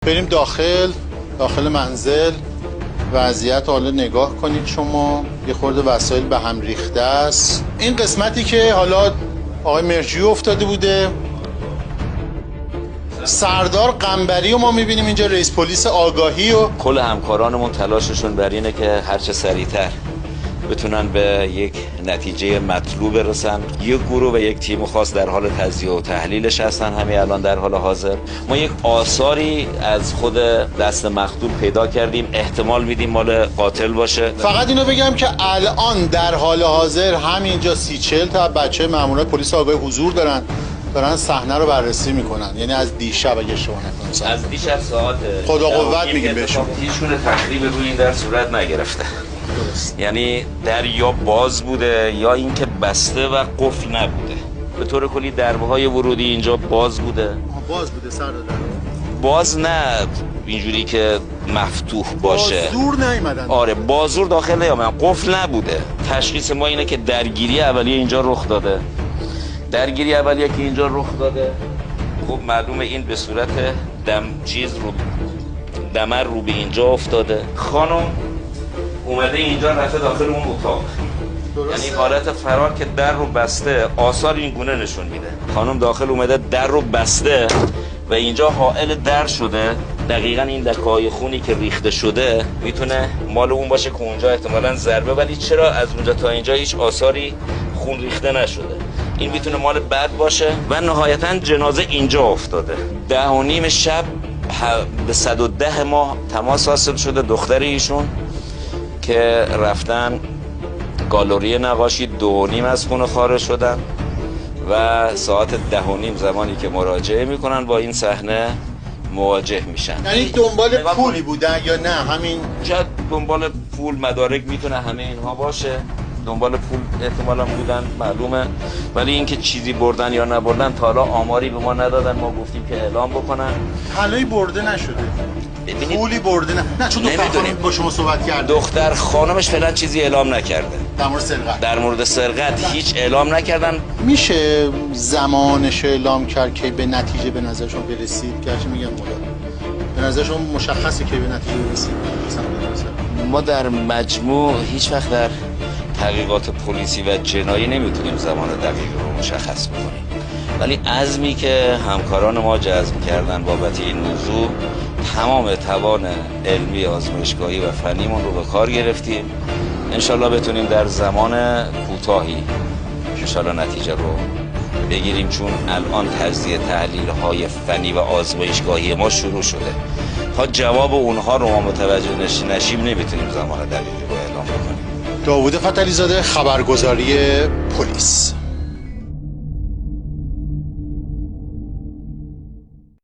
بریم داخل منزل، وضعیت حالا نگاه کنید شما. یه خورده وسایل به هم ریخته است. این قسمتی که حالا آقای مرجیو افتاده بوده، سردار قنبری و ما میبینیم اینجا، رئیس پلیس آگاهی و کل همکارانمون تلاششون بر اینه که هرچه سریعتر بتونن به یک نتیجه مطلوب برسن. یک گروه و یک تیم خاص در حال تجزیه و تحلیلش هستن همین الان در حال حاضر. ما یک آثاری از خود دست مقتول پیدا کردیم، احتمال میدیم مال قاتل باشه. فقط اینو بگم که الان در حال حاضر همینجا 30-40 تا بچه مامورای پلیس آگاهی حضور دارن صحنه رو بررسی میکنن. یعنی از دیشب اگه اشتباه نکنم، از دیشب ساعت خدا قوت میگیم بهشون، هیچونه تخریب روی این در صورت نگرفته. یعنی در یا باز بوده یا اینکه بسته و قفل نبوده. به طور کلی دربه‌های ورودی اینجا باز بوده. باز بوده سردار؟ باز نه اینجوری که مفتوح باشه. بازور نیومدن. آره بازور داخل نیامدن، قفل نبوده. تشخیص ما اینه که درگیری اولیه اینجا رخ داده. درگیری اولیه که اینجا رخ داده، خب معلومه این به صورت دمر رو به اینجا افتاده. خانم اومده اینجا رفته داخل اون اتاق. یعنی حالت فرار که در رو بسته، آثار این گونه نشون میده. خانم داخل اومده در رو بسته و اینجا حائل در شده. دقیقاً این لکه‌های خونی که ریخته شده میتونه مال اون باشه که اونجا احتمالاً ضربه، ولی چرا از اونجا تا اینجا هیچ آثاری خون ریخته نشده؟ این میتونه مال بعد باشه. و نهایتاً جنازه اینجا افتاده. 10:30 شب به 110 ما تماس حاصل شده دختر ایشون که رفتن گالری نقاشی 2:30 از خونه خارج شدن و ساعت 10:30 زمانی که مراجعه میکنن با این صحنه مواجه میشن. یعنی دنبال پولی بودن یا نه همین؟ شاید دنبال پول، مدارک میتونه همه اینها باشه. دنبال پول احتمالا بودن معلومه، ولی اینکه چیزی بردن یا نبردن تا حالا آماری به ما ندادن. ما گفتیم که اعلام بکنن. طلایی برده نشده، ببینید پولی برده نه چون دختر خانم با شما صحبت کرده. دختر خانمش فعلا چیزی اعلام نکرده. در مورد سرقت هیچ اعلام نکردن. میشه زمانش اعلام کرد که به نتیجه به نظرشون برسید؟ گرچه میگم به نظرشون مشخصه که به نتیجه برسید. ما در مجموع هیچ وقت در تحقیقات پلیسی و جنایی نمیتونیم زمان دقیق رو مشخص بکنیم، ولی عزمی که همکاران ما جزم کردن بابت این موضوع، تمام توان علمی آزمایشگاهی و فنیمون رو به کار گرفتیم. انشالله بتونیم در زمان کوتاهی انشالله نتیجه رو بگیریم، چون الان تجزیه تحلیل های فنی و آزمایشگاهی ما شروع شده. تا جواب اونها رو ما متوجه نشیم نمیتونیم زمان دقیقی رو اعلام بکنیم. داوود فتحعلی زاده، خبرگزاری پلیس.